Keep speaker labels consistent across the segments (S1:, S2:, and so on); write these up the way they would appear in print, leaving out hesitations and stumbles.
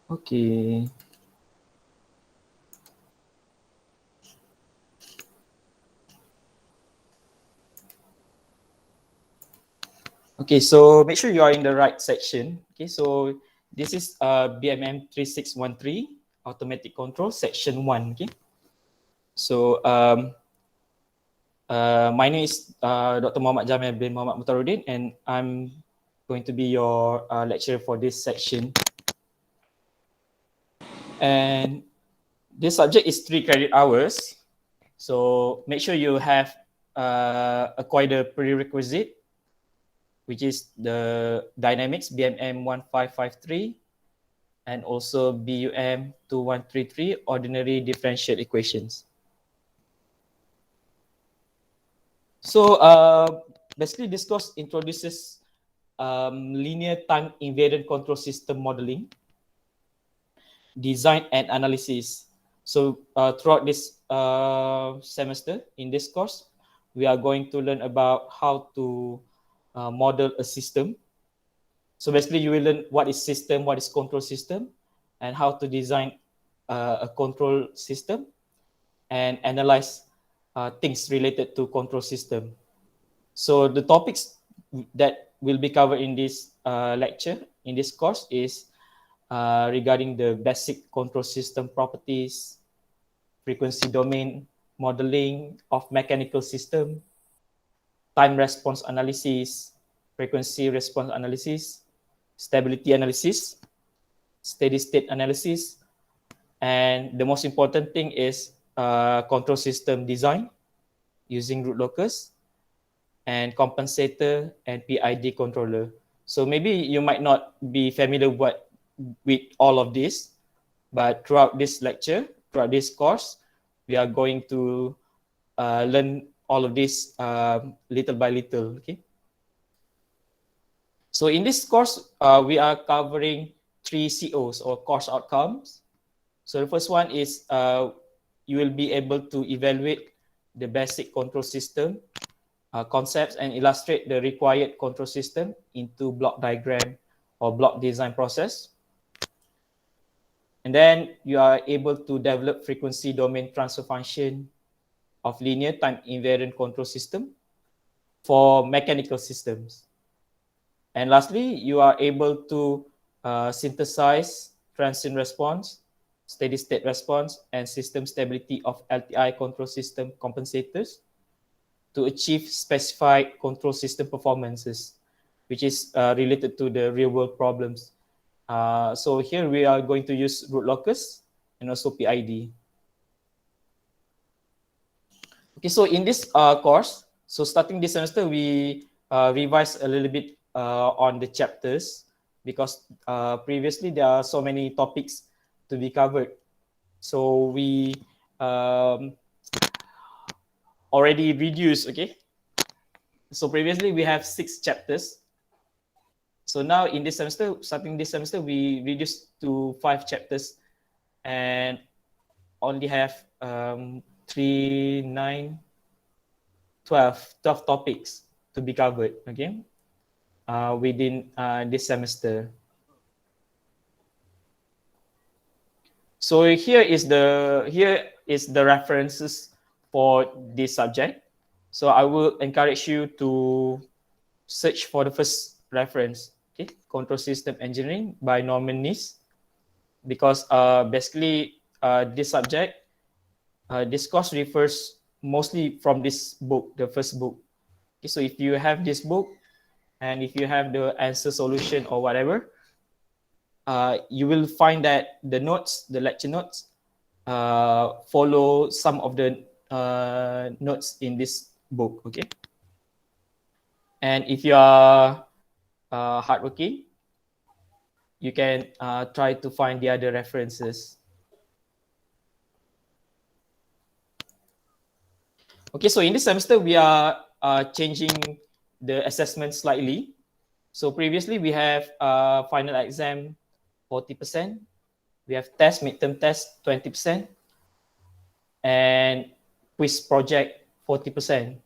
S1: Okay. Okay, so make sure you are in the right section. Okay, so this is BMM 3613 automatic control section 1. Okay, so my name is Dr. Muhammad Jamil bin Muhammad Mutaruddin, and I'm going to be your lecturer for this section. And this subject is 3 credit hours. So make sure you have acquired a prerequisite, which is the Dynamics BMM 1553 and also BUM 2133 ordinary differential equations. So basically this course introduces linear time invariant control system modeling, design and analysis. So throughout this semester in this course, we are going to learn about how to model a system. So basically you will learn what is system, what is control system, and how to design a control system and analyze things related to control system. So the topics that will be covered in this lecture, in this course is regarding the basic control system properties, frequency domain modeling of mechanical system, time response analysis, frequency response analysis, stability analysis, steady state analysis, and the most important thing is control system design using root locus and compensator and PID controller. So maybe you might not be familiar with all of this, but throughout this lecture, throughout this course, we are going to learn all of this little by little. Okay. So in this course, we are covering 3 COs or course outcomes. So the first one is you will be able to evaluate the basic control system concepts and illustrate the required control system into block diagram or block design process. And then you are able to develop frequency domain transfer function of linear time invariant control system for mechanical systems. And lastly, you are able to synthesize transient response, steady state response, and system stability of LTI control system compensators to achieve specified control system performances, which is related to the real world problems. So here we are going to use root locus and also PID. Okay, so in this course, so starting this semester, we revised a little bit on the chapters because previously there are so many topics to be covered. So we already reduced, okay? So previously we have 6 chapters. So now in this semester, starting this semester, we reduced to 5 chapters and only have 3, 9, 12 topics to be covered, okay, within this semester. So here is the references for this subject. So I will encourage you to search for the first reference, okay, Control System Engineering by Norman Nice, because basically this subject, this course refers mostly from this book, the first book. Okay, so if you have this book and if you have the answer solution or whatever, you will find that the notes, the lecture notes, follow some of the notes in this book, okay? And if you are hardworking, you can try to find the other references. Okay, so in this semester, we are changing the assessment slightly. So previously, we have final exam 40%. We have test, midterm test 20%. And quiz project 40%.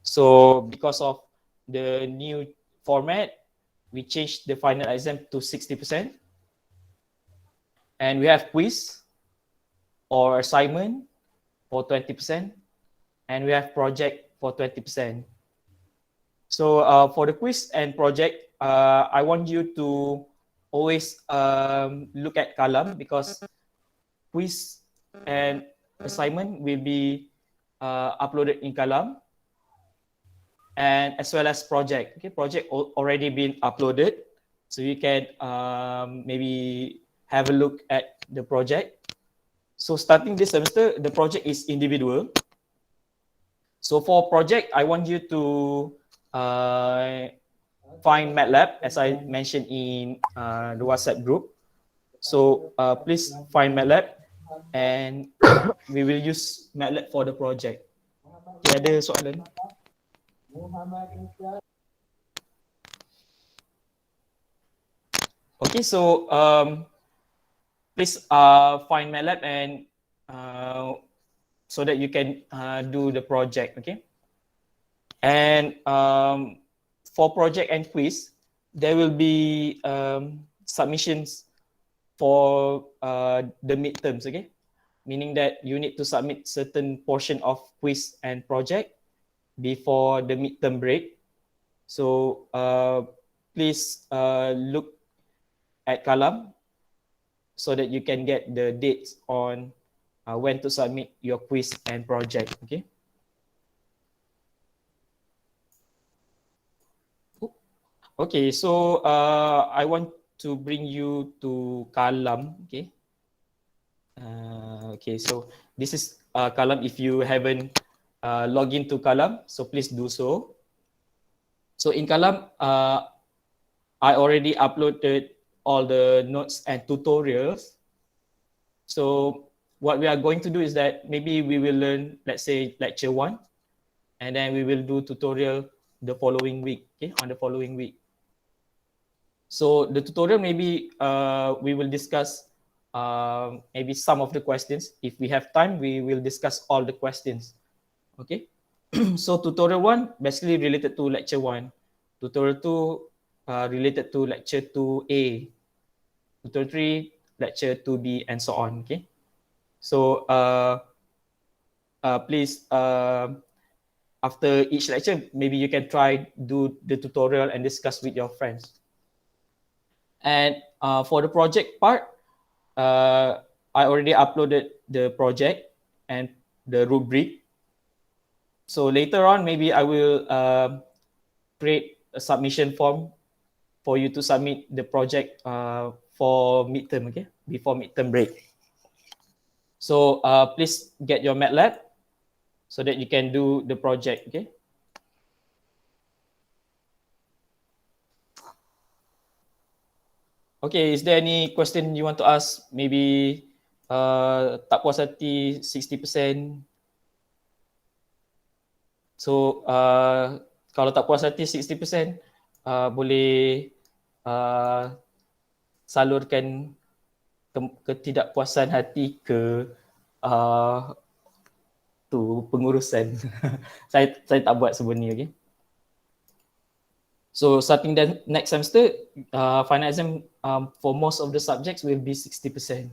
S1: So because of the new format, we changed the final exam to 60%. And we have quiz or assignment for 20%, and we have project for 20%. So for the quiz and project, I want you to always look at column, because quiz and assignment will be uploaded in column, and as well as project. Okay, project already been uploaded, so you can maybe have a look at the project. So starting this semester, the project is individual. So for project, I want you to find MATLAB, as I mentioned in the WhatsApp group. So please find MATLAB, and we will use MATLAB for the project. Okay, ada soalan? Okay, so please find MATLAB and so that you can do the project. Okay, and for project and quiz, there will be submissions for the midterms. Okay, meaning that you need to submit certain portion of quiz and project before the midterm break. So please look at column so that you can get the dates on when to submit your quiz and project. Okay. Okay, so I want to bring you to column. Okay. Okay, so this is column. If you haven't logged into column, so please do so. So in column, I already uploaded all the notes and tutorials. So what we are going to do is that maybe we will learn, let's say, lecture 1, and then we will do tutorial the following week. Okay, on the following week. So the tutorial, maybe we will discuss maybe some of the questions. If we have time, we will discuss all the questions. Okay. So tutorial 1 basically related to lecture 1. Tutorial 2 related to lecture 2A. Tutorial 3 lecture 2B, and so on. Okay. So please after each lecture, maybe you can try do the tutorial and discuss with your friends. And for the project part, I already uploaded the project and the rubric. So later on, maybe I will create a submission form for you to submit the project for midterm, okay, before midterm break. So please get your MATLAB so that you can do the project, okay? Okay, is there any question you want to ask? Maybe tak puas hati 60%. So kalau tak puas hati 60%, boleh salurkan ketidakpuasan hati ke tu pengurusan. saya tak buat sebelum ni, okay? So starting the next semester, final exam for most of the subjects will be 60%.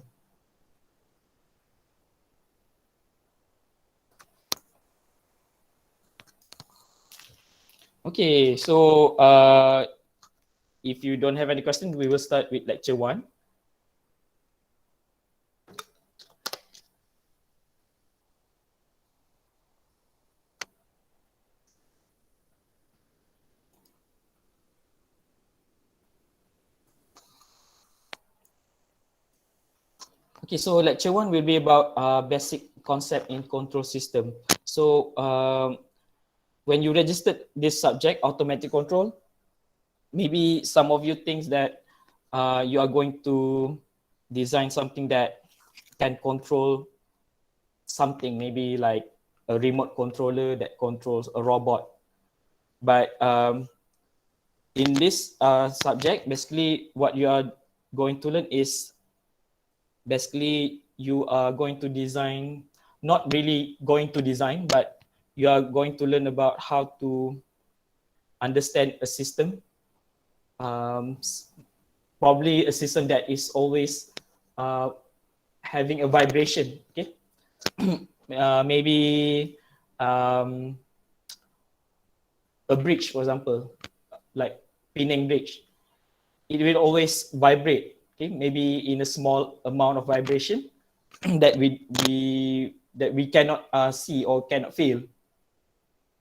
S1: Okay, so if you don't have any question, we will start with lecture 1. Okay, so lecture 1 will be about basic concept in control system. So when you registered this subject, automatic control, maybe some of you think that you are going to design something that can control something, maybe like a remote controller that controls a robot. But in this subject, basically what you are going to learn is basically you are going to design, not really going to design, but you are going to learn about how to understand a system, probably a system that is always having a vibration. Okay, maybe a bridge, for example, like Penang Bridge, it will always vibrate. Okay, maybe in a small amount of vibration that we cannot see or cannot feel.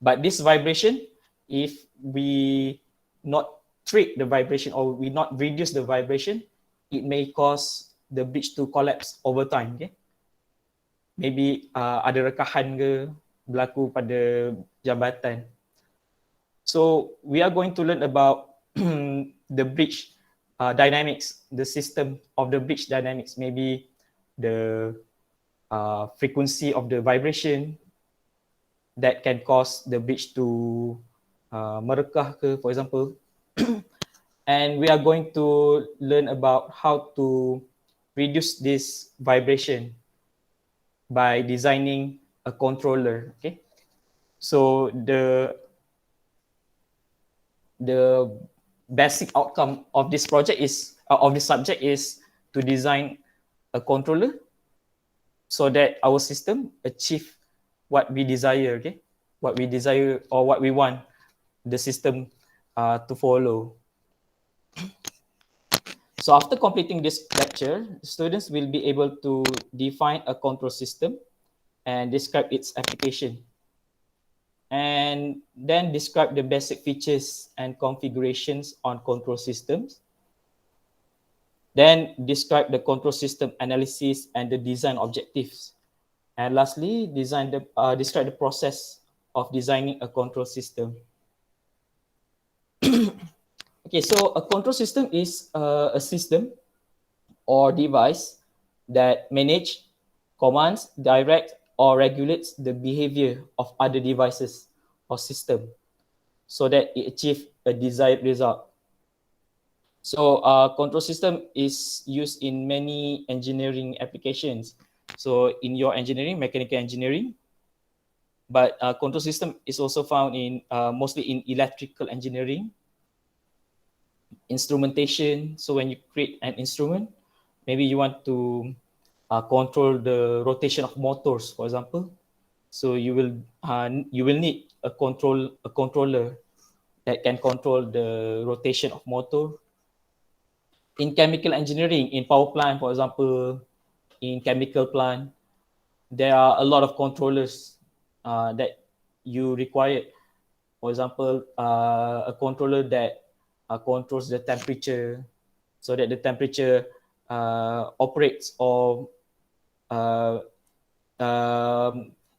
S1: But this vibration, if we not treat the vibration or we not reduce the vibration, it may cause the bridge to collapse over time. Okay, maybe ada rekahan ke berlaku pada jambatan. So we are going to learn about the bridge dynamics, the system of the bridge dynamics, maybe the frequency of the vibration that can cause the bridge to merekah ke, for example. And we are going to learn about how to reduce this vibration by designing a controller. Okay, so the basic outcome of this project is of this subject is to design a controller so that our system achieve what we desire. Okay, what we desire or what we want the system to follow. So after completing this lecture, students will be able to define a control system and describe its application, and then describe the basic features and configurations on control systems. Then describe the control system analysis and the design objectives. And lastly, describe the process of designing a control system. Okay, so a control system is a system or device that manage, commands, direct, or regulates the behavior of other devices or system so that it achieve a desired result. So control system is used in many engineering applications. So in your engineering, mechanical engineering, but control system is also found in mostly in electrical engineering, instrumentation. So when you create an instrument, maybe you want to control the rotation of motors, for example. So you will need a controller that can control the rotation of motor. In chemical engineering, in power plant, for example, in chemical plant, there are a lot of controllers that you require. For example, a controller that controls the temperature so that the temperature operates or uh,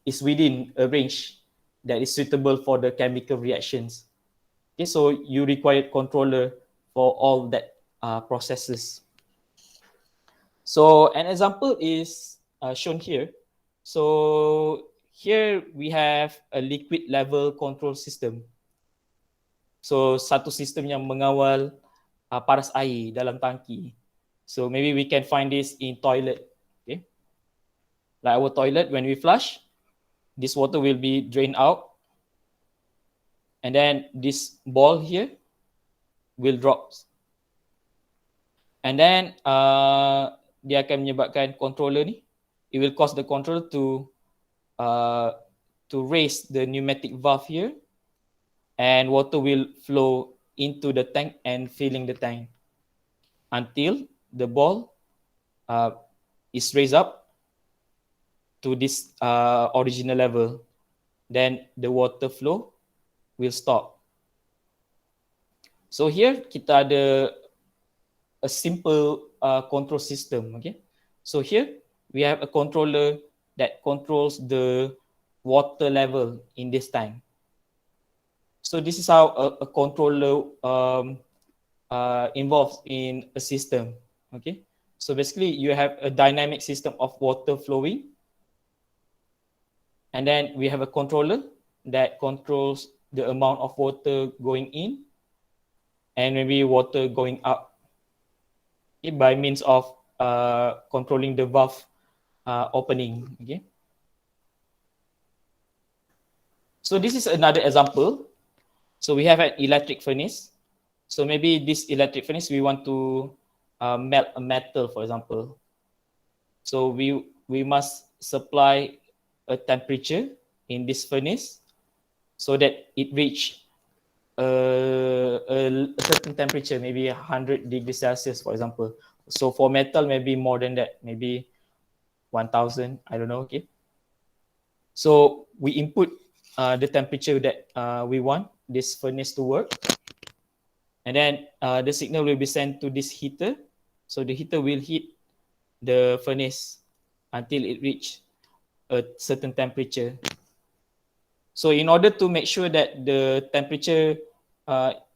S1: is within a range that is suitable for the chemical reactions. Okay, so you require controller for all that processes. So an example is shown here. So here we have a liquid level control system. So satu sistem yang mengawal paras air dalam tangki. So maybe we can find this in toilet. Okay, like our toilet, when we flush, this water will be drained out, and then this ball here will drop, and then dia akan menyebabkan controller ni, it will cause the controller to raise the pneumatic valve here, and water will flow into the tank and filling the tank until the ball is raised up to this original level. Then the water flow will stop. So here kita ada a simple control system. Okay, so here we have a controller that controls the water level in this tank. So this is how a controller involves in a system. Okay, so basically you have a dynamic system of water flowing, and then we have a controller that controls the amount of water going in and maybe water going out, okay, by means of controlling the valve opening. Okay, so this is another example. So we have an electric furnace. So maybe this electric furnace, we want to melt a metal, for example. So we must supply a temperature in this furnace so that it reach a certain temperature, maybe 100 degrees Celsius, for example. So for metal, maybe more than that, maybe 1000, I don't know. Okay. So we input the temperature that we want this furnace to work. And then the signal will be sent to this heater. So the heater will heat the furnace until it reach a certain temperature. So in order to make sure that the temperature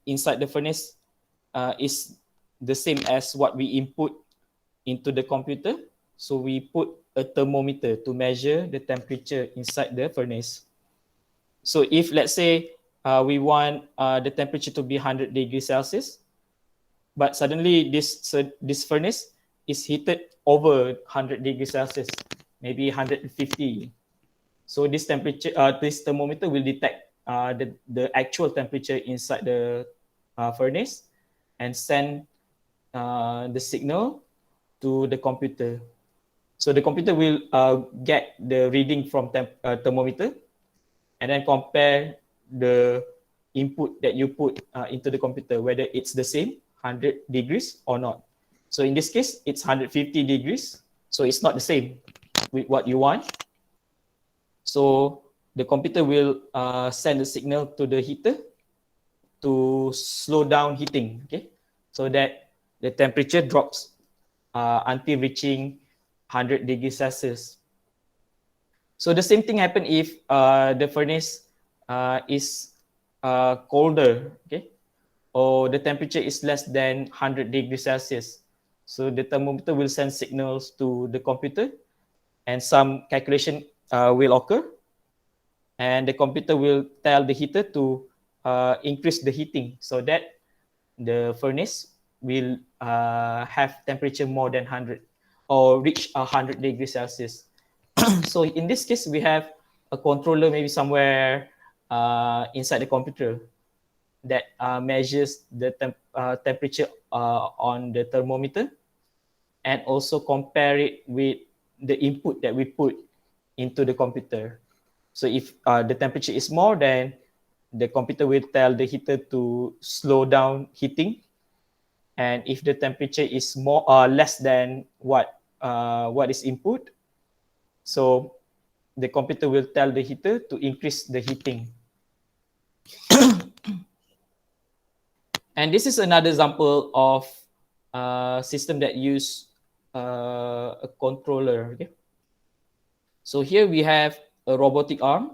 S1: inside the furnace is the same as what we input into the computer, so we put a thermometer to measure the temperature inside the furnace. So if let's say we want the temperature to be 100 degrees Celsius, but suddenly this furnace is heated over 100 degrees Celsius, maybe 150. So this temperature, this thermometer will detect the actual temperature inside the furnace and send the signal to the computer. So the computer will get the reading from thermometer and then compare the input that you put into the computer, whether it's the same 100 degrees or not. So in this case, it's 150 degrees. So it's not the same with what you want. So the computer will send a signal to the heater to slow down heating, okay, so that the temperature drops until reaching 100 degrees Celsius. So the same thing happen if the furnace is colder, okay, or the temperature is less than 100 degrees Celsius. So the thermometer will send signals to the computer and some calculation will occur, and the computer will tell the heater to increase the heating so that the furnace will have temperature more than 100 or reach 100 degrees Celsius. So in this case, we have a controller maybe somewhere inside the computer that measures the temperature on the thermometer and also compare it with the input that we put into the computer. So if the temperature is more, then the computer will tell the heater to slow down heating. And if the temperature is more less than what is input, so the computer will tell the heater to increase the heating. And this is another example of a system that use a controller. Okay? So here we have a robotic arm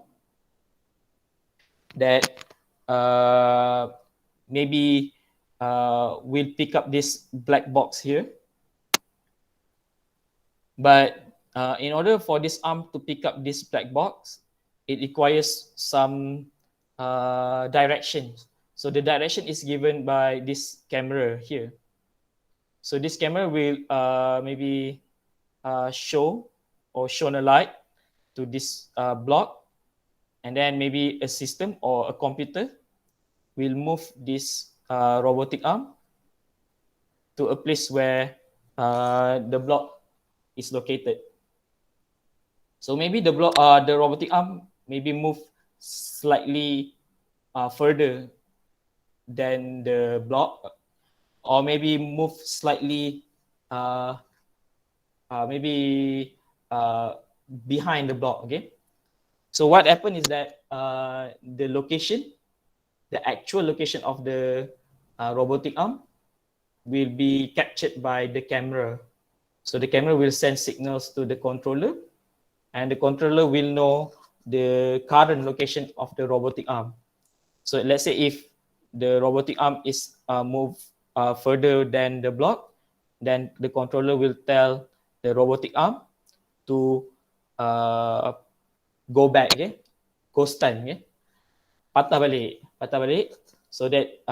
S1: that maybe will pick up this black box here. But in order for this arm to pick up this black box, it requires some direction. So the direction is given by this camera here. So this camera will maybe show or shone a light to this block, and then maybe a system or a computer will move this robotic arm to a place where the block is located. So maybe the robotic arm maybe move slightly further than the block, or maybe move slightly uh, maybe behind the block. Okay. So what happened is that the location, the actual location of the robotic arm will be captured by the camera. So the camera will send signals to the controller, and the controller will know the current location of the robotic arm. So let's say if the robotic arm is moved further than the block, then the controller will tell the robotic arm to go back, okay, go stand, okay, patah balik, so that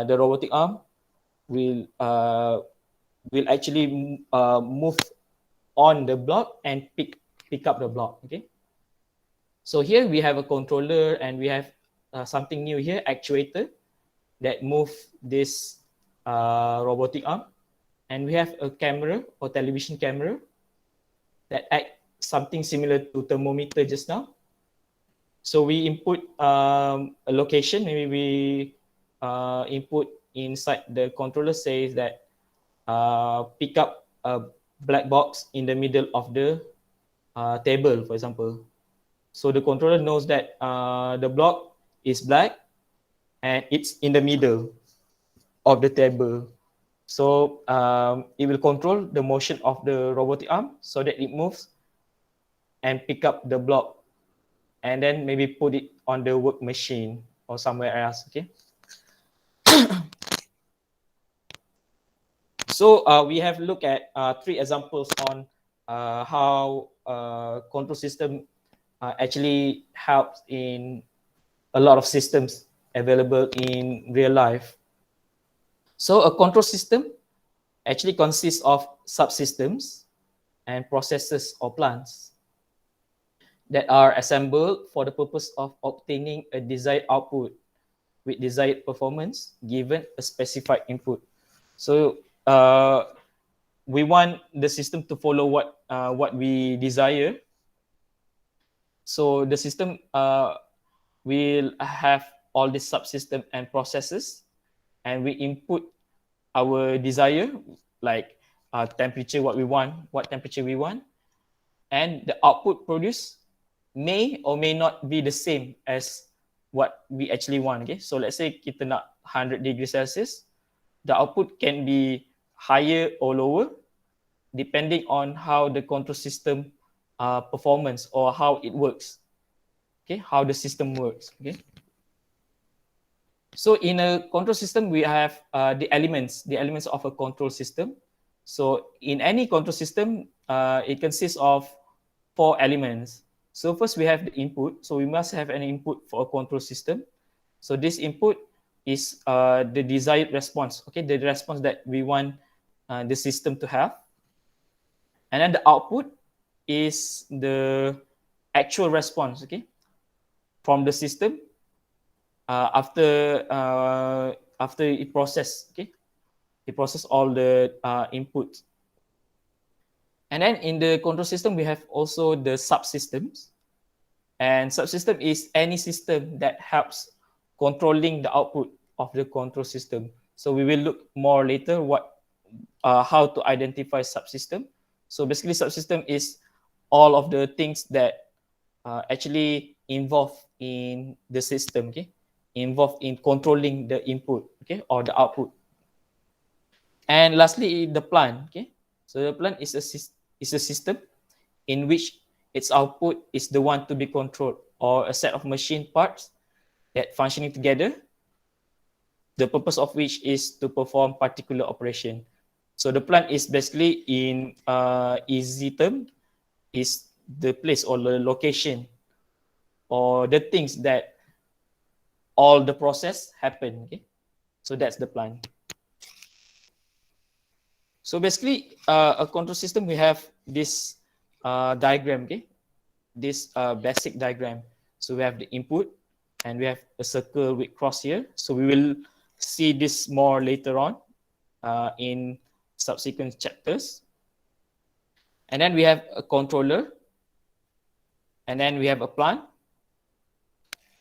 S1: the robotic arm will actually move on the block and pick up the block. Okay. So here we have a controller and we have something new here, actuator, that move this robotic arm, and we have a camera or television camera that act something similar to thermometer just now. So we input a location, maybe we input inside the controller says that pick up a black box in the middle of the table, for example. So the controller knows that the block is black and it's in the middle of the table. So it will control the motion of the robotic arm so that it moves and pick up the block and then maybe put it on the work machine or somewhere else. Okay. So we have looked at 3 examples on how control system actually helps in a lot of systems available in real life. So a control system actually consists of subsystems and processes or plants that are assembled for the purpose of obtaining a desired output with desired performance given a specified input. So we want the system to follow what we desire. So the system will have all these subsystem and processes, and we input our desire, like temperature, what temperature we want, and the output produced may or may not be the same as what we actually want. Okay, so let's say kita nak 100 degrees Celsius, the output can be higher or lower depending on how the control system performance or how it works. Okay, how the system works. Okay. So in a control system, we have the elements of a control system. So in any control system, it consists of 4 elements. So first we have the input. So we must have an input for a control system. So this input is the desired response. Okay, the response that we want the system to have. And then the output is the actual response. Okay, from the system after it process. Okay, it process all the input. And then in the control system, we have also the subsystems. And subsystem is any system that helps controlling the output of the control system. So we will look more later how to identify subsystem. So basically, subsystem is all of the things that actually involved in the system. Okay, involved in controlling the input. Okay, or the output. And lastly, the plant. Okay, so the plant is a system in which its output is the one to be controlled, or a set of machine parts that functioning together, the purpose of which is to perform particular operation. So the plant is basically, in easy term, is the place or the location or the things that all the process happen. Okay, so that's the plant. So basically, a control system, we have this diagram. Okay, this basic diagram. So we have the input, and we have a circle with cross here. So we will see this more later on in subsequent chapters. And then we have a controller, and then we have a plant,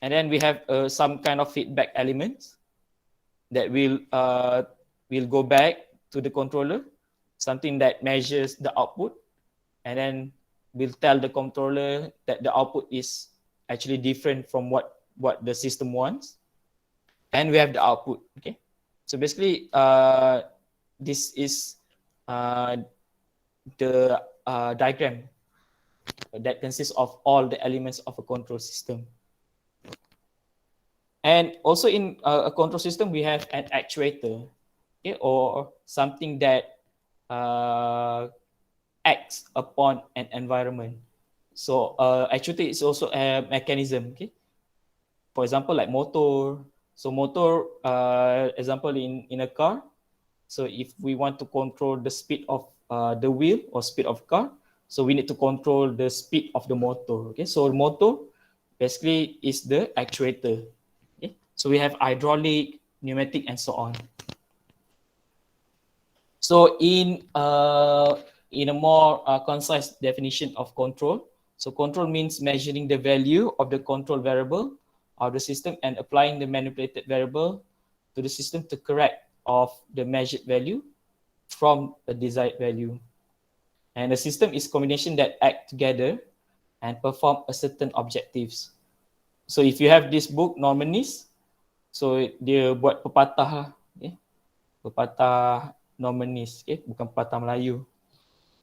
S1: and then we have some kind of feedback elements that will go back to the controller, something that measures the output, and then will tell the controller that the output is actually different from what the system wants. And we have the output. Okay, so basically this is the diagram that consists of all the elements of a control system. And also in a control system, we have an actuator, okay, or something that acts upon an environment. So actuator is also a mechanism. Okay, for example, like motor. So motor, example in a car. So if we want to control the speed of the wheel or speed of car, so we need to control the speed of the motor. Okay, so motor basically is the actuator. Okay, so we have hydraulic, pneumatic, and so on. So in in a more concise definition of control, so control means measuring the value of the control variable of the system and applying the manipulated variable to the system to correct of the measured value from a desired value. And the system is combination that act together and perform a certain objectives. So if you have this book Normanist, so dia buat pepatah lah, okay? Pepatah Normanist, okay? Bukan pepatah Melayu.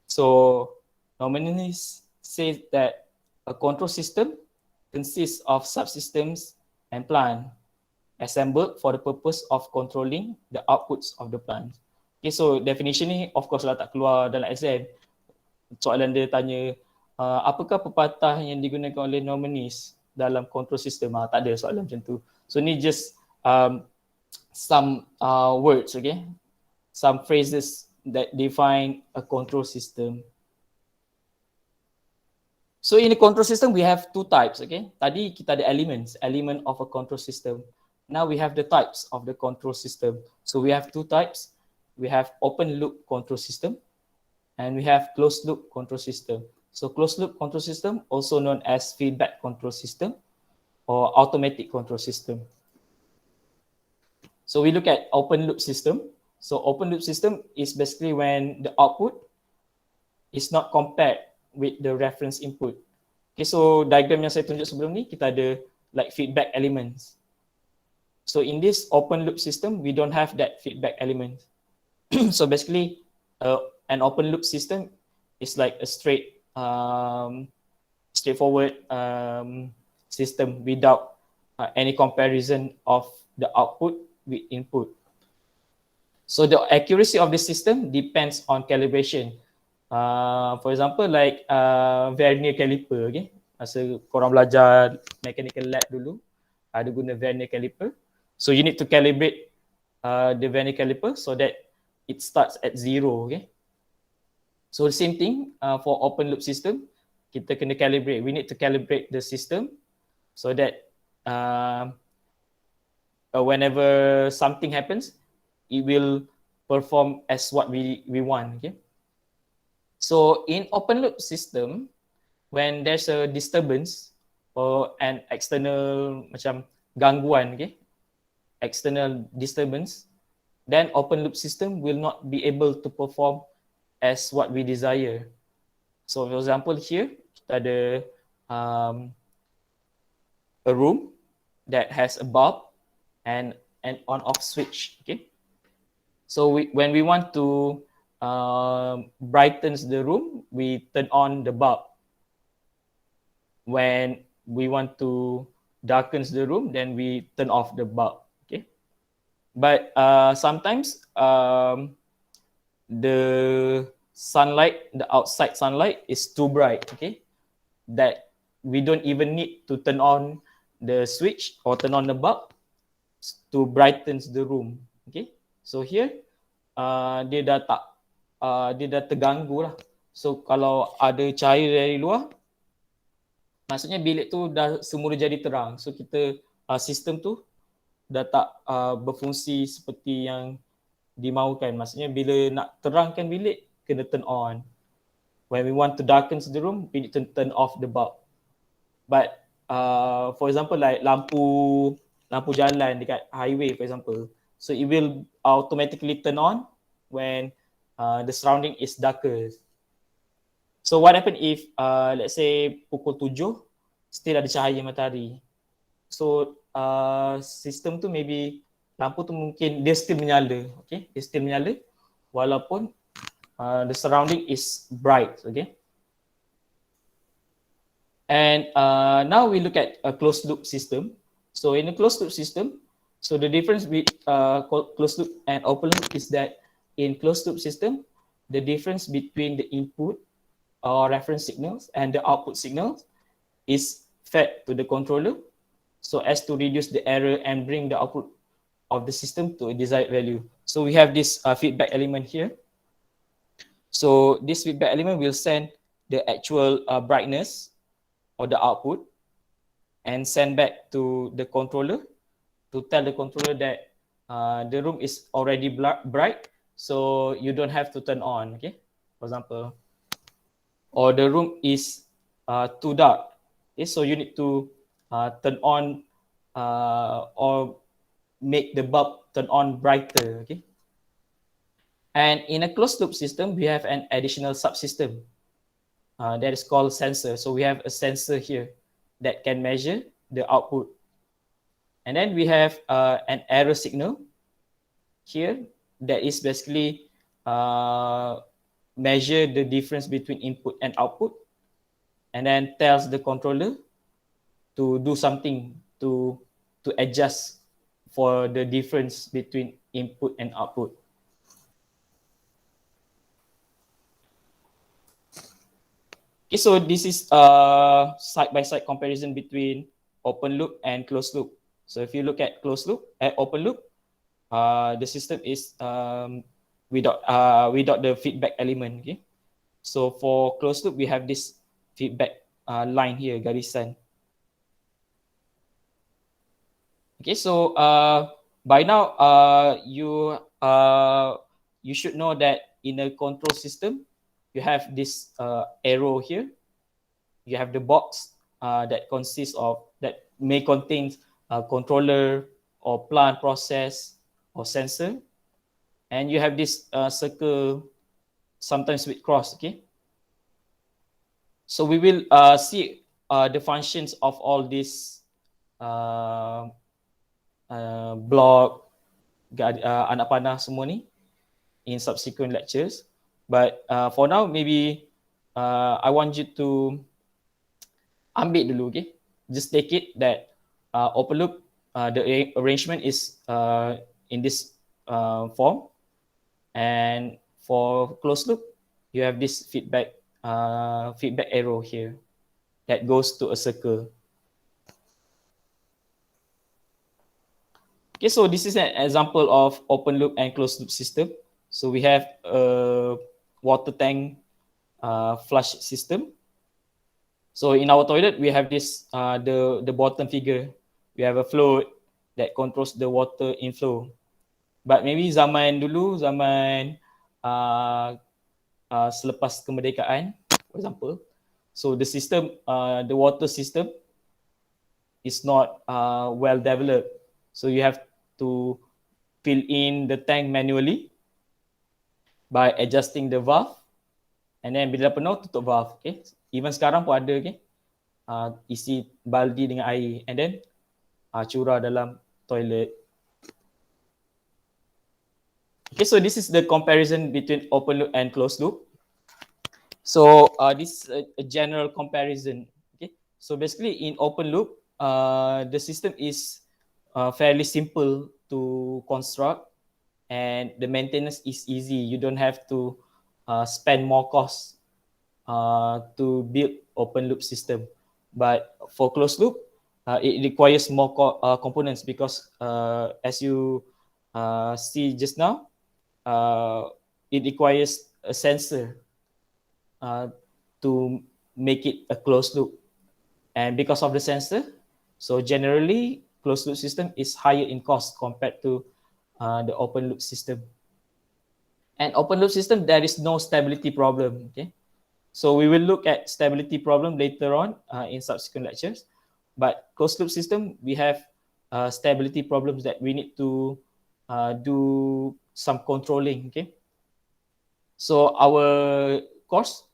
S1: So Normanist says that a control system consists of subsystems and plant assembled for the purpose of controlling the outputs of the plant. Okay, so definition ni of course lah tak keluar dalam exam. Soalan dia tanya, apakah pepatah yang digunakan oleh Normanist dalam control system? Tak ada soalan macam tu. So ni just some words, okay? Some phrases that define a control system. So in a control system, we have two types, okay? Tadi kita ada elements, element of a control system. Now we have the types of the control system. So we have two types. We have open loop control system and we have closed loop control system. So closed loop control system, also known as feedback control system or automatic control system. So we look at open loop system. So open loop system is basically when the output is not compared with the reference input. Okay, so diagram yang saya tunjuk sebelum ni, kita ada like feedback elements. So in this open loop system, we don't have that feedback element. So basically, an open loop system is like a straightforward system without any comparison of the output with input. So the accuracy of the system depends on calibration. For example, like vernier caliper, okay? Masa korang belajar mechanical lab dulu, ada guna vernier caliper. So you need to calibrate the vernier caliper so that it starts at 0, okay? So the same thing for open loop system, kita kena calibrate. We need to calibrate the system so that whenever something happens, it will perform as what we want, okay? So in open loop system, when there's a disturbance or an external macam gangguan, okay, external disturbance, then open loop system will not be able to perform as what we desire. So for example here, kita ada a room that has a bulb and an on-off switch, okay? So when we want to brighten the room, we turn on the bulb. When we want to darken the room, then we turn off the bulb, okay? But sometimes the sunlight, the outside sunlight is too bright, okay? That we don't even need to turn on the switch or turn on the bulb to brighten the room, okay? So here, dia dah terganggu lah. So kalau ada cahaya dari luar, maksudnya bilik tu dah semula jadi terang. So kita sistem tu dah tak berfungsi seperti yang dimaukan. Maksudnya bila nak terangkan bilik, kena turn on. When we want to darken the room, we need to turn off the bulb. But for example, like lampu jalan dekat highway, for example, so it will automatically turn on when the surrounding is darker. So what happen if let's say pukul 7 still ada cahaya matahari? So sistem tu maybe lampu tu mungkin dia still menyala, okay? Dia still menyala walaupun the surrounding is bright, okay? And now we look at a closed loop system. So in a closed loop system, so the difference with closed loop and open loop is that in closed loop system, the difference between the input or reference signals and the output signals is fed to the controller so as to reduce the error and bring the output of the system to a desired value. So we have this feedback element here. So this feedback element will send the actual brightness or the output and send back to the controller to tell the controller that the room is already bright, so you don't have to turn on, okay? For example. or the room is too dark. Okay, so you need to turn on or make the bulb turn on brighter. Okay, and in a closed loop system, we have an additional subsystem that is called sensor. So we have a sensor here that can measure the output, and then we have an error signal here that is basically measure the difference between input and output, and then tells the controller to do something to adjust for the difference between input and output. Okay, so this is a side-by-side comparison between open loop and closed loop. So if you look at closed loop, at open loop, the system is without the feedback element. Okay, so for closed loop, we have this feedback line here, garisan. Okay, so by now you should know that in a control system, you have this arrow here. You have the box that consists of that may contain a controller or plant process or sensor, and you have this circle sometimes with cross. Okay, so we will see the functions of all these block, anak panah semua ni in subsequent lectures. But for now, maybe I want you to ambil dulu, okay? Just take it that open loop, the arrangement is in this form, and for closed loop, you have this feedback arrow here that goes to a circle. Okay, so this is an example of open loop and closed loop system. So we have a water tank flush system. So in our toilet, we have this the bottom figure. We have a float that controls the water inflow. But maybe zaman dulu, zaman selepas kemerdekaan, for example, so the system, the water system is not well developed. So you have to fill in the tank manually by adjusting the valve, and then bila penuh tutup valve. Okay, even sekarang pun ada. Okay, isi baldi dengan air and then curah dalam toilet. Okay, so this is the comparison between open loop and closed loop. So this is a general comparison. Okay, so basically in open loop, the system is fairly simple to construct, and the maintenance is easy. You don't have to spend more costs to build open loop system. But for closed loop, it requires more components because as you see just now, it requires a sensor to make it a closed loop. And because of the sensor, so generally closed loop system is higher in cost compared to the open loop system. And open loop system, there is no stability problem. Okay, so we will look at stability problem later on in subsequent lectures. But closed loop system, we have stability problems that we need to do some controlling. Okay, so our course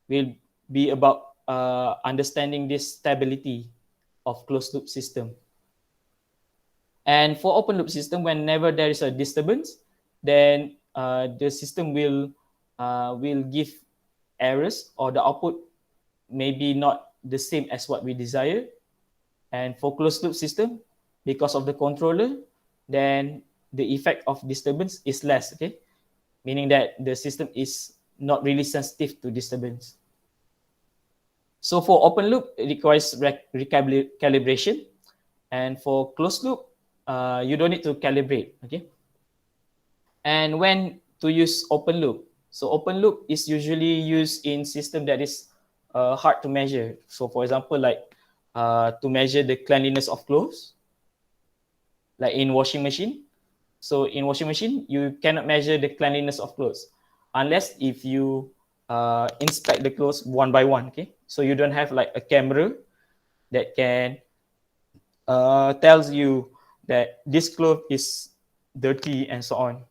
S1: will be about understanding this stability of closed loop system. And for open loop system, whenever there is a disturbance, then the system will give errors, or the output may be not the same as what we desire. And for closed loop system, because of the controller, then the effect of disturbance is less. Okay, meaning that the system is not really sensitive to disturbance. So for open loop, it requires recalibration, and for closed loop, you don't need to calibrate. Okay, and when to use open loop? So open loop is usually used in system that is hard to measure. So for example, like to measure the cleanliness of clothes, like in washing machine. So in washing machine, you cannot measure the cleanliness of clothes unless if you inspect the clothes one by one. Okay, so you don't have like a camera that can tells you that this cloth is dirty and so on.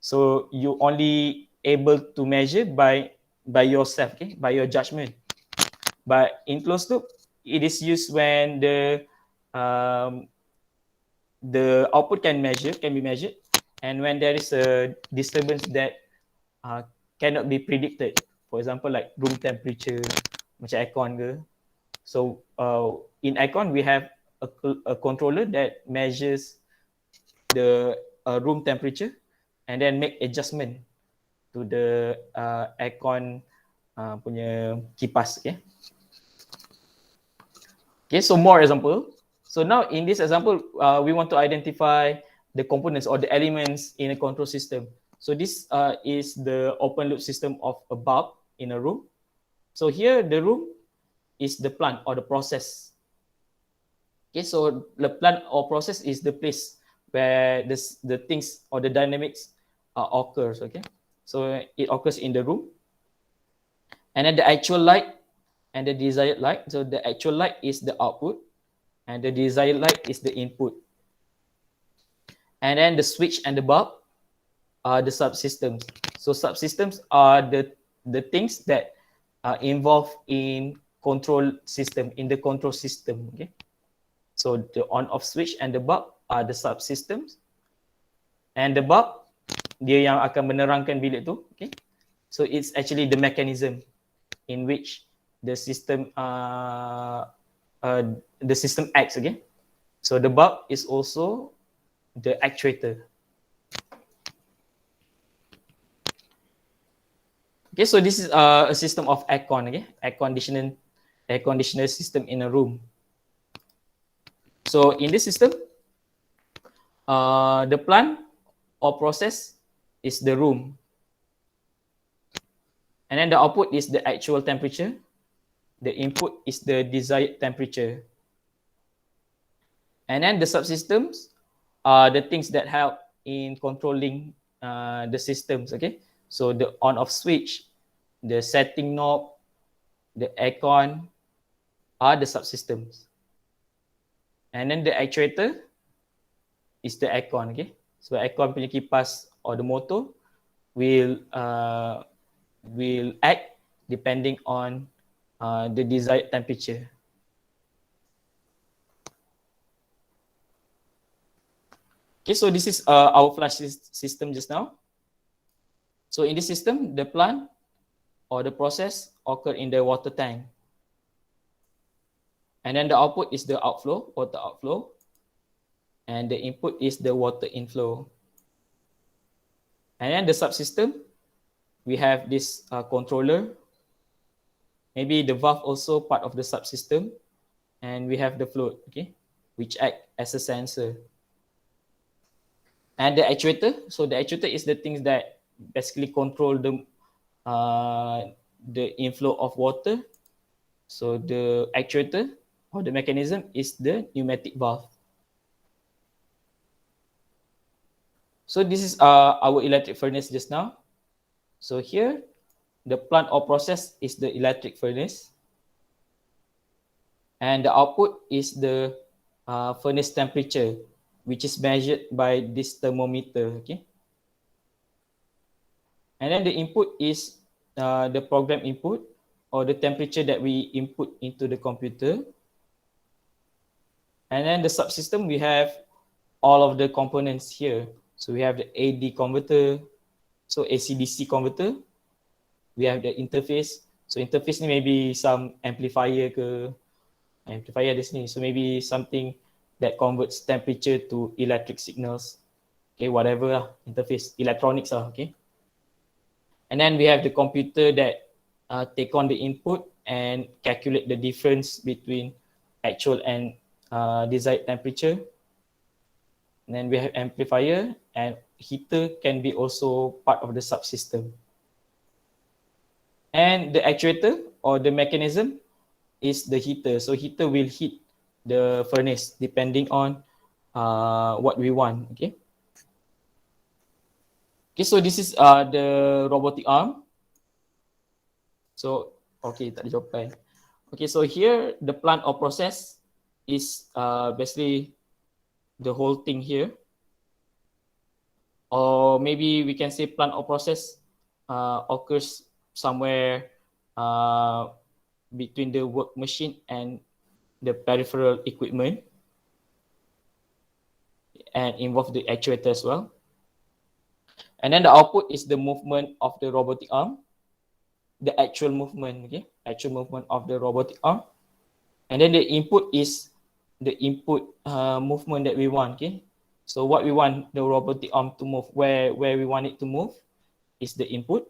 S1: So you only able to measure by yourself, okay, by your judgment. But in closed loop, it is used when um, the output can be measured, and when there is a disturbance that cannot be predicted. For example, like room temperature, macam aircon ke. So in aircon, we have a controller that measures the room temperature and then make adjustment to the aircon punya kipas. Okay. Okay. So more example. So now in this example, we want to identify the components or the elements in a control system. So this is the open loop system of a bulb in a room. So here the room is the plant or the process. Okay, so the plant or process is the place where the things or the dynamics occurs. Okay, so it occurs in the room, and then the actual light and the desired light. So the actual light is the output, and the desired light is the input. And then the switch and the bulb are the subsystems. So subsystems are the things that are involved in the control system. Okay. So the on-off switch and the bulb are the subsystems. And the bulb, dia yang akan menerangkan bilik tu. Okay. So it's actually the mechanism in which the system acts. Okay. So the bulb is also the actuator. Okay, so this is a system of aircon. Okay, air conditioner system in a room. So in this system, the plant or process is the room, and then the output is the actual temperature. The input is the desired temperature, and then the subsystems are the things that help in controlling the systems. Okay, so the on-off switch, the setting knob, the aircon are the subsystems, and then the actuator is the aircon. Okay, so aircon punya kipas or the motor will act depending on the desired temperature. Okay, so this is our flush system just now. So in this system, the plant or the process occur in the water tank. And then the output is the outflow, water outflow. And the input is the water inflow. And then the subsystem, we have this controller. Maybe the valve also part of the subsystem. And we have the float, okay, which act as a sensor. And the actuator, so the actuator is the things that basically control the inflow of water. So the actuator or the mechanism is the pneumatic valve. So this is our electric furnace just now. So here, the plant or process is the electric furnace. And the output is the furnace temperature, which is measured by this thermometer. Okay. And then the input is the program input or the temperature that we input into the computer. And then the subsystem, we have all of the components here. So we have the AD converter, so AC-DC converter. We have the interface. So interface ni maybe some amplifier di sini. So maybe something that converts temperature to electric signals. Okay, whatever lah, interface, electronics lah, okay. And then we have the computer that take on the input and calculate the difference between actual and desired temperature. And then we have amplifier, and heater can be also part of the subsystem. And the actuator or the mechanism is the heater. So heater will heat the furnace depending on what we want. Okay. Okay, so this is the robotic arm. So okay, tak ada jawapan. Okay, so here the plant or process is basically the whole thing here, or maybe we can say plant or process occurs somewhere uh, between the work machine and the peripheral equipment, and involve the actuator as well. And then the output is the movement of the robotic arm, the actual movement, okay, actual movement of the robotic arm. And then the input is the input movement that we want, okay. So what we want the robotic arm to move, where we want it to move is the input.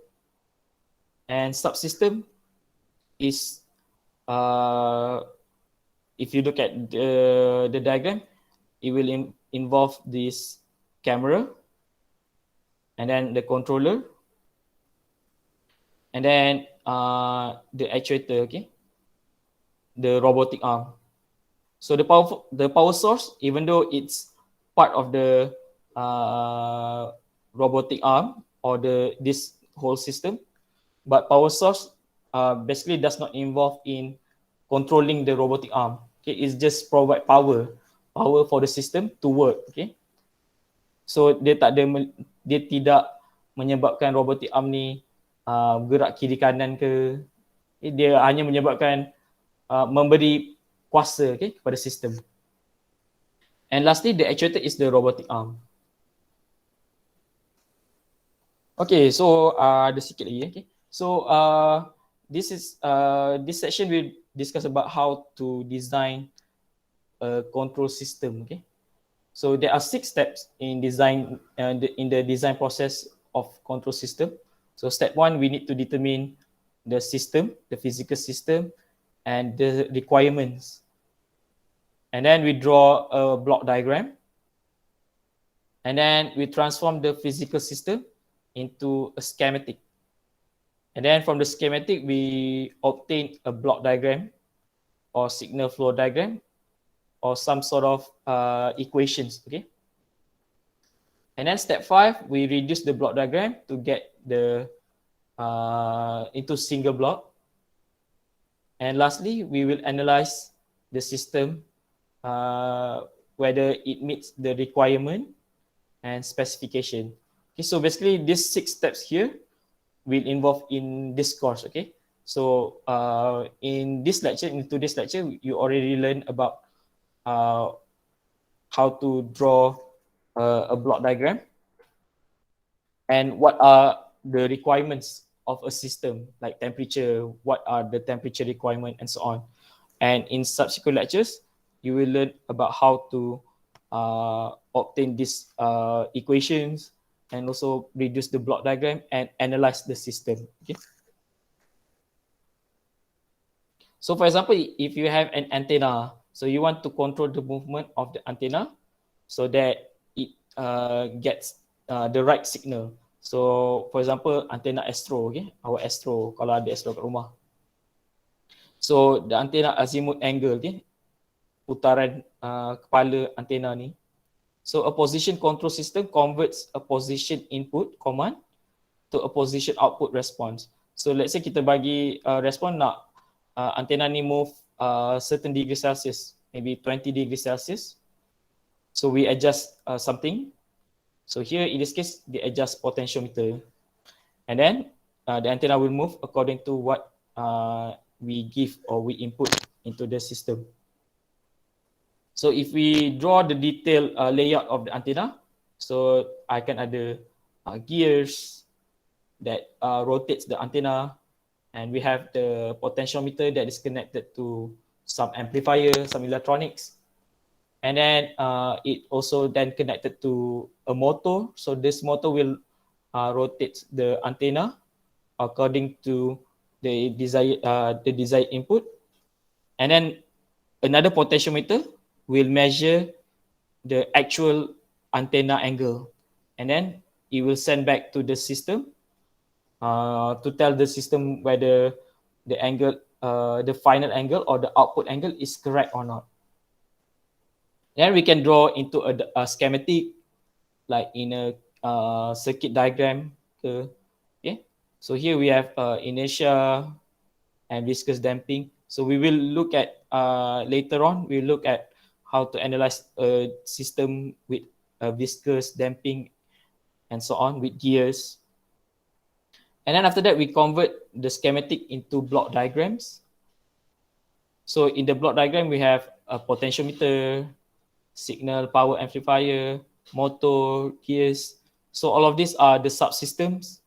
S1: And subsystem is, if you look at the diagram, it will involve this camera, and then the controller, and then the actuator, okay, the robotic arm. So the power source, even though it's part of the robotic arm or this whole system, but power source basically does not involve in controlling the robotic arm. Okay, it's just provide power for the system to work. Okay, so dia tidak menyebabkan robotic arm ni gerak kiri kanan ke. Okay, dia hanya menyebabkan memberi kuasa, okay, kepada sistem. And lastly, the actuator is the robotic arm. Okay, so ada sikit lagi. Okay, so this section will discuss about how to design a control system. Okay, so there are 6 steps in design in the design process of control system. So step 1, we need to determine the system, the physical system, and the requirements. And then we draw a block diagram. And then we transform the physical system into a schematic. And then from the schematic, we obtain a block diagram or signal flow diagram or some sort of equations. Okay. And then step 5, we reduce the block diagram to get the into single block. And lastly, we will analyze the system whether it meets the requirement and specification. Okay, so basically these 6 steps here will involve in this course. Okay, so in today's lecture, you already learned about how to draw a block diagram and what are the requirements of a system, like temperature, what are the temperature requirement, and so on. And in subsequent lectures, you will learn about how to obtain these equations and also reduce the block diagram and analyze the system. Okay. So for example, if you have an antenna, so you want to control the movement of the antenna so that it gets the right signal. So for example, antenna astro, okay, our astro, kalau ada astro kat rumah. So the antenna azimuth angle, okay, putaran kepala antenna ni. So a position control system converts a position input command to a position output response. So let's say kita bagi respon nak antenna ni move certain degree Celsius, maybe 20 degree Celsius. So we adjust something. So here in this case, they adjust potentiometer. And then the antenna will move according to what we give or we input into the system. So if we draw the detailed layout of the antenna, so I can ada gears that rotates the antenna, and we have the potentiometer that is connected to some amplifier, some electronics, and then it also then connected to a motor. So this motor will rotate the antenna according to the desired input, and then another potentiometer will measure the actual antenna angle, and then it will send back to the system to tell the system whether the angle, the final angle or the output angle is correct or not. Then we can draw into a schematic, like in a circuit diagram. Okay, so here we have inertia, and viscous damping. So we will look at later on. We look at how to analyze a system with viscous damping and so on with gears. And then after that, we convert the schematic into block diagrams. So in the block diagram, we have a potentiometer, signal power amplifier, motor, gears. So all of these are the subsystems.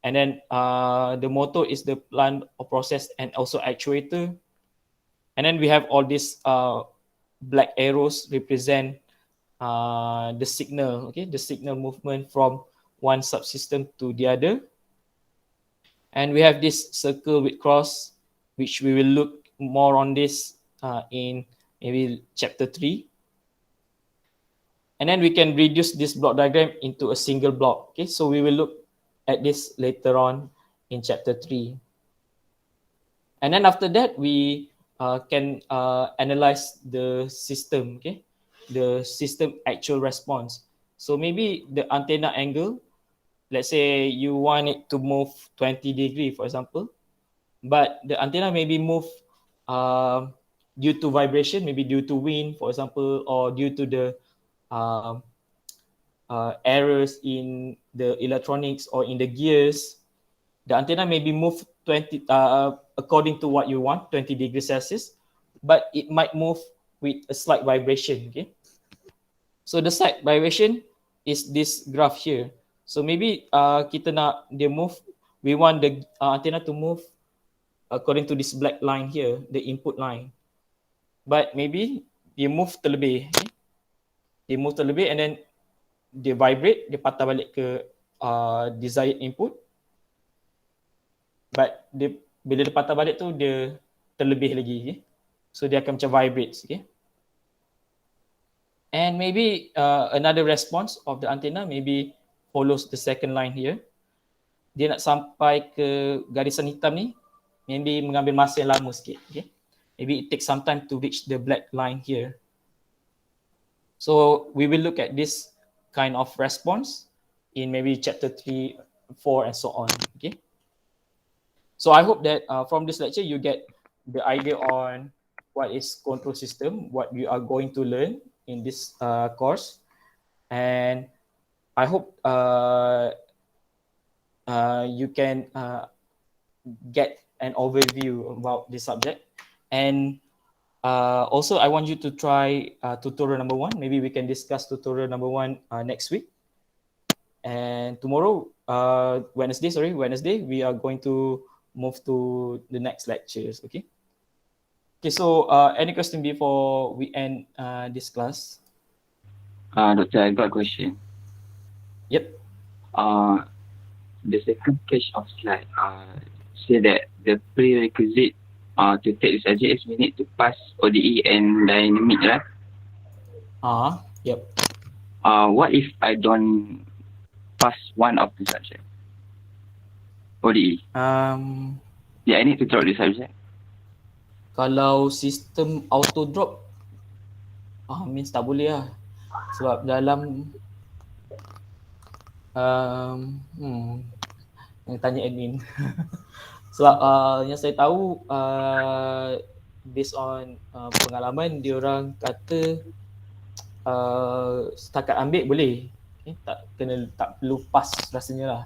S1: And then the motor is the plant or process and also actuator. And then we have all these black arrows represent the signal, okay, the signal movement from one subsystem to the other. And we have this circle with cross, which we will look more on this in maybe chapter 3. And then we can reduce this block diagram into a single block. Okay, so we will look at this later on in chapter 3. And then after that, we can analyze the system, okay, the system actual response. So maybe the antenna angle, let's say you want it to move 20 degrees, for example, but the antenna may be moved due to vibration, maybe due to wind, for example, or due to the errors in the electronics or in the gears. The antenna may be moved 20 according to what you want, 20 degrees Celsius, but it might move with a slight vibration. Okay, so the slight vibration is this graph here. So maybe kita nak dia move, we want the antenna to move according to this black line here, the input line. But maybe dia move terlebih, okay? Dia move terlebih and then dia vibrate, dia patah balik ke desired input. But dia, bila dia patah balik tu, dia terlebih lagi. Okay? So dia akan macam vibrates. Okay? And maybe another response of the antenna maybe follows the second line here. Dia nak sampai ke garisan hitam ni, maybe mengambil masa yang lama sikit. Okay? Maybe it takes some time to reach the black line here. So we will look at this kind of response in maybe chapter 3, 4 and so on. Okay? So I hope that from this lecture, you get the idea on what is control system, what you are going to learn in this course. And I hope you can get an overview about this subject. And also, I want you to try tutorial number 1. Maybe we can discuss tutorial number 1 next week. And tomorrow, Wednesday, we are going to move to the next lectures. Okay. Okay. So, any question before we end this class?
S2: Doctor, I got a question.
S1: Yep.
S2: The second page of slide say that the prerequisite to take the subject is we need to pass ODE and dynamic, right?
S1: Yep.
S2: What if I don't pass one of the subject? ODE. Yeah, I need to drop the subject.
S1: Kalau sistem auto drop, means tak boleh lah. Sebab dalam yang tanya admin. Sebab yang saya tahu based on pengalaman, diorang kata setakat ambil boleh, okay? tak perlu pass rasanya lah.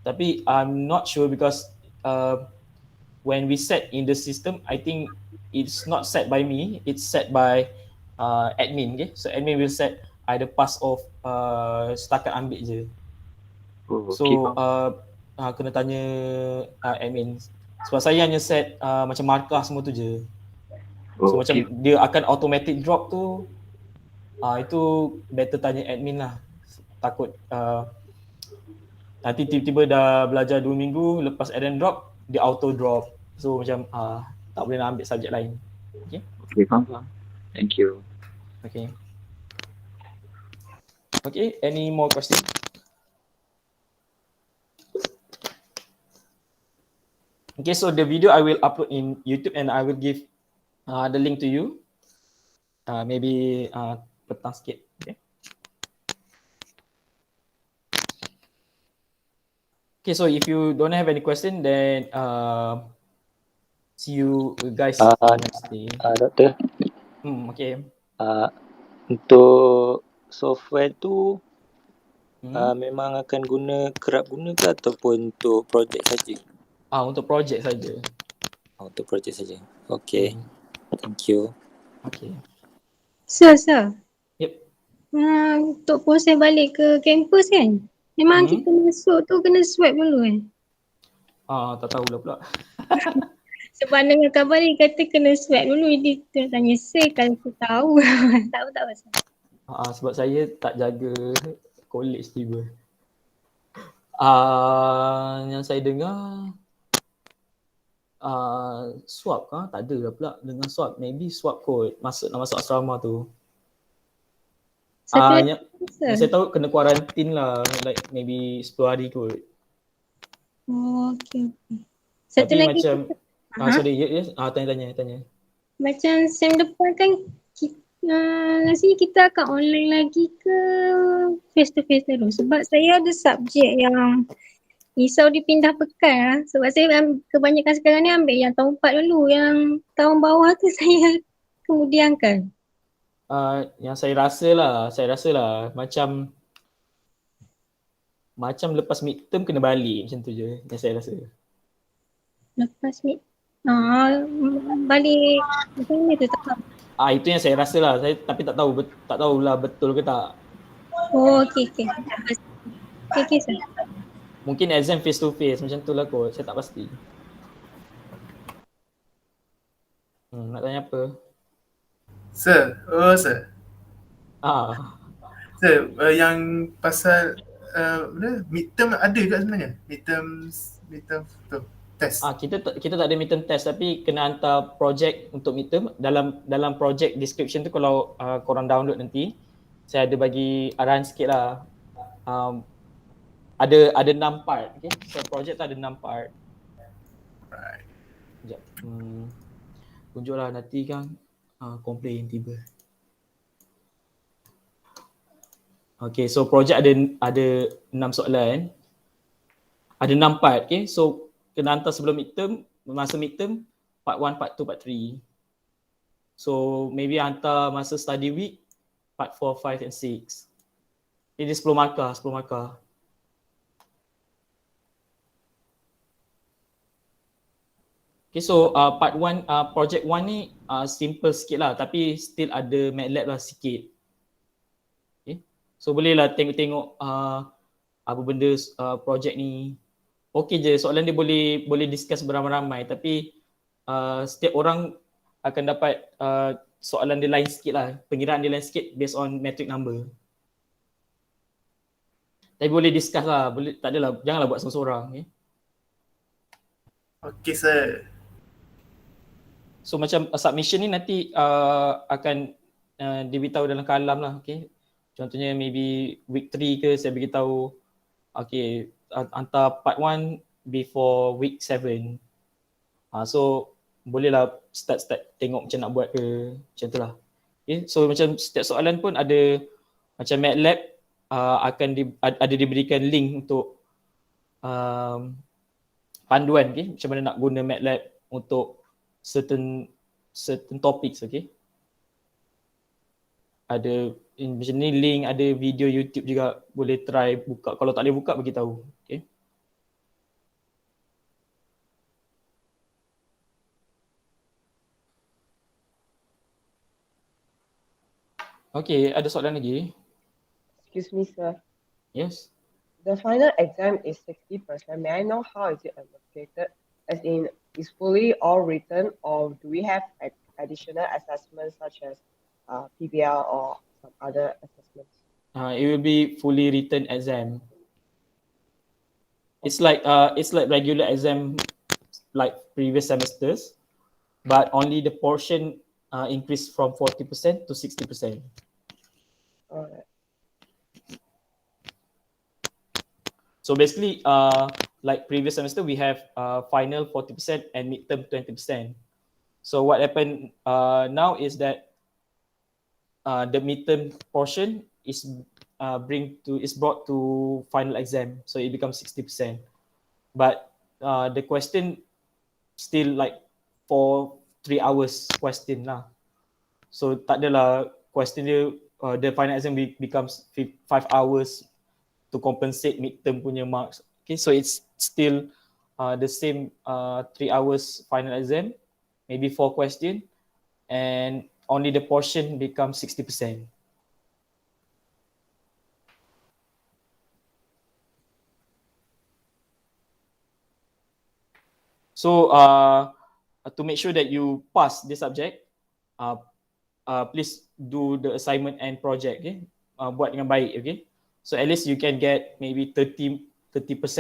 S1: Tapi I'm not sure because when we set in the system, I think it's not set by me, it's set by admin. Okay? So admin will set either pass or setakat ambil je. So kena tanya admin. Sebab saya hanya set macam markah semua tu je. So macam dia akan automatic drop tu, itu better tanya admin lah. Takut nanti tiba-tiba dah belajar 2 minggu, lepas add and drop, dia auto drop. So macam tak boleh nak ambil subjek lain. Okay?
S2: Okay, faham. Thank you.
S1: Okay. Okay, any more questions? Okay, so the video I will upload in YouTube and I will give the link to you. Maybe petang sikit. Okay. Okay, so if you don't have any question, then See you guys on next day.
S3: Doktor,
S1: Okay.
S3: untuk software tu
S1: Hmm.
S3: memang akan kerap guna ke ataupun untuk projek saja?
S1: Untuk projek saja.
S3: Untuk projek saja. Okay. Thank you.
S1: Okay.
S4: Sir.
S1: Yep.
S4: Untuk proses balik ke kampus kan, memang kita masuk tu kena swab dulu kan?
S1: Tak tahulah pula.
S4: Sebab dengar kabar ni kata kena swab dulu. Jadi kita tanya sir kalau aku tahu. tak pasal.
S1: Sebab saya tak jaga college tiba. Yang saya dengar swab tak ada lah pula dengar swab. Maybe swab kot nak masuk asrama tu. Yang saya tahu kena kuarantin lah, like maybe 10 hari kot.
S4: Okay.
S1: Satu tapi lagi macam sorry, yes, tanya.
S4: Macam sem depan kan rasanya kita akan online lagi ke face to face dulu? Sebab saya ada subjek yang risau dipindah pekan sebab saya kebanyakan sekarang ni ambil yang tahun 4 dulu, yang tahun bawah tu saya kemudiankan.
S1: Yang saya rasa lah macam lepas midterm kena balik macam tu je yang saya rasa.
S4: Lepas balik macam mana tu tak tahu.
S1: Itu yang saya rasa lah. Saya tapi tak tahulah betul ke tak.
S4: Okay sir.
S1: Mungkin exam face to face macam tu lah kot. Saya tak pasti. Nak tanya apa?
S5: Sir. Sir, yang pasal midterm ada ke sebenarnya? Midterm tu test.
S1: Kita tak ada midterm test tapi kena hantar projek untuk midterm. Dalam projek description tu kalau korang download nanti, saya ada bagi arahan sikit lah. Ada 6 part. Okay? So projek tu ada 6 part.
S5: Right.
S1: Sekejap. Tunjuklah nanti kan komplain tiba. Okay, so projek ada 6 soalan. Ada 6 part. Okay, so kena hantar sebelum midterm, masa midterm, part 1, part 2, part 3. So maybe hantar masa study week, part 4, 5 and 6. Ini 10 markah. Okay, so part 1, project 1 ni simple sikit lah tapi still ada MATLAB lah sikit. Okay, so boleh lah tengok apa benda project ni. Okay je, soalan dia boleh discuss beramai-ramai tapi setiap orang akan dapat soalan dia lain sikit lah, pengiraan dia lain sikit based on metric number. Tapi boleh discuss lah, tak adalah, janganlah buat seorang-seorang. Okay?
S5: Okay sir.
S1: So macam submission ni nanti akan diberitahu dalam kalam lah. Okay? Contohnya maybe week 3 ke saya beritahu okay, hantar part 1 before week 7. So bolehlah start tengok macam nak buat ke macam tu lah. Okay? So macam setiap soalan pun ada macam MATLAB akan ada diberikan link untuk panduan, okay? Macam mana nak guna MATLAB untuk certain topics, okay? Ada macam ni link, ada video YouTube juga, boleh try buka. Kalau tak boleh buka, bagi tahu. Okay. Okay, ada soalan lagi?
S6: Excuse me, sir.
S1: Yes.
S6: The final exam is 60%. May I know how is it allocated? As in, is fully all written, or do we have additional assessments such as PBL or some other assessments?
S1: It will be fully written exam. It's like regular exam like previous semesters, but only the portion increased from 40% to 60%.
S6: Alright.
S1: So basically, like previous semester, we have final 40% and midterm 20%. So what happened now is that the midterm portion is brought to final exam, so it becomes 60%. But the question still like for 3 hours question lah. So tak adalah question dia the final exam becomes 5 hours to compensate midterm punya marks. Okay, so it's still the same 3 hours final exam, maybe 4 question, and only the portion becomes 60%. So to make sure that you pass this subject, please do the assignment and project, okay? Buat dengan baik, okay? So at least you can get maybe 30%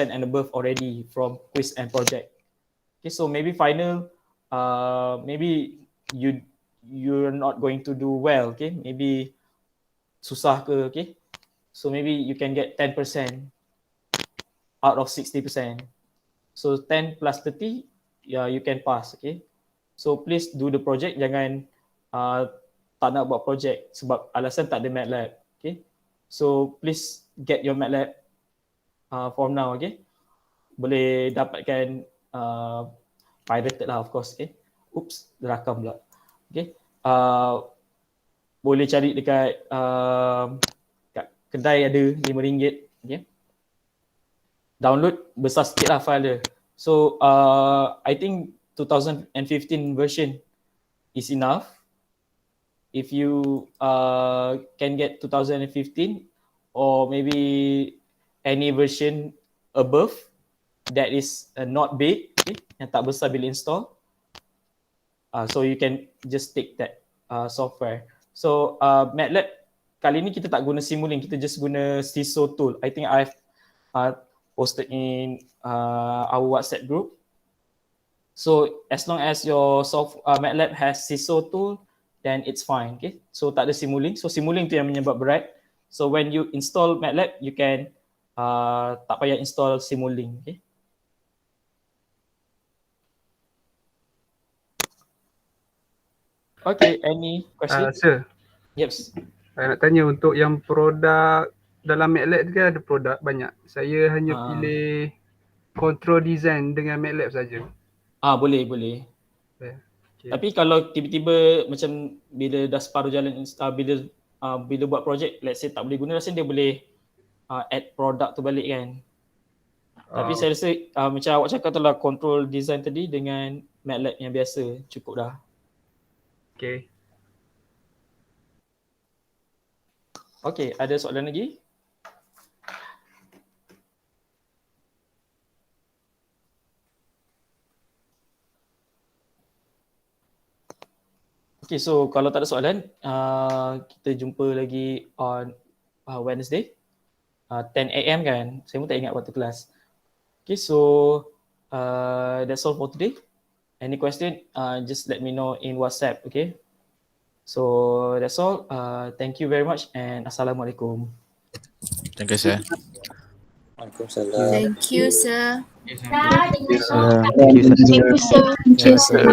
S1: and above already from quiz and project. Okay, so maybe final, maybe you're not going to do well, okay? Maybe susah ke, okay? So maybe you can get 10% out of 60%. So 10 plus 30, yeah, you can pass, okay? So please do the project, jangan tak nak buat project sebab alasan tak ada MATLAB, okay? So please get your MATLAB from now, okay? Boleh dapatkan pirated lah, of course, okay? Oops, derakam pula, okay? Boleh cari dekat kat kedai ada RM5, okay? Download besar sikit lah file dia. So I think 2015 version is enough. If you can get 2015 or maybe any version above that is not big, okay, yang tak besar bila install, so you can just take that software. So MATLAB kali ni kita tak guna Simulink, kita just guna CISO tool. I think I've posted in our WhatsApp group. So as long as your MATLAB has CISO tool, then it's fine, okay? So tak ada Simulink. So Simulink tu yang menyebab berat. So when you install MATLAB, you can tak payah install Simulink, okay? Okay, any questions?
S7: Sir,
S1: Yes.
S7: saya nak tanya untuk yang produk dalam MATLAB tu kan ada produk banyak. Saya hanya pilih control design dengan MATLAB saja.
S1: Boleh.
S7: Okay.
S1: Tapi kalau tiba-tiba macam bila dah separuh jalan bila buat projek, let's say tak boleh guna, rasanya dia boleh add produk tu balik kan. Tapi saya rasa macam awak cakap tu lah, control design tadi dengan MATLAB yang biasa cukup dah.
S7: Okay.
S1: Okay, ada soalan lagi? Okay, so kalau tak ada soalan, kita jumpa lagi on Wednesday, 10 AM kan? Saya pun tak ingat waktu kelas. Okay, so that's all for today. Any question, just let me know in WhatsApp, okay? So that's all. Thank you very much and Assalamualaikum.
S8: Thank you, sir.
S3: Waalaikumsalam.
S9: Thank you, sir.
S7: Thank you, sir.
S4: Thank you, sir.
S8: Thank you, sir.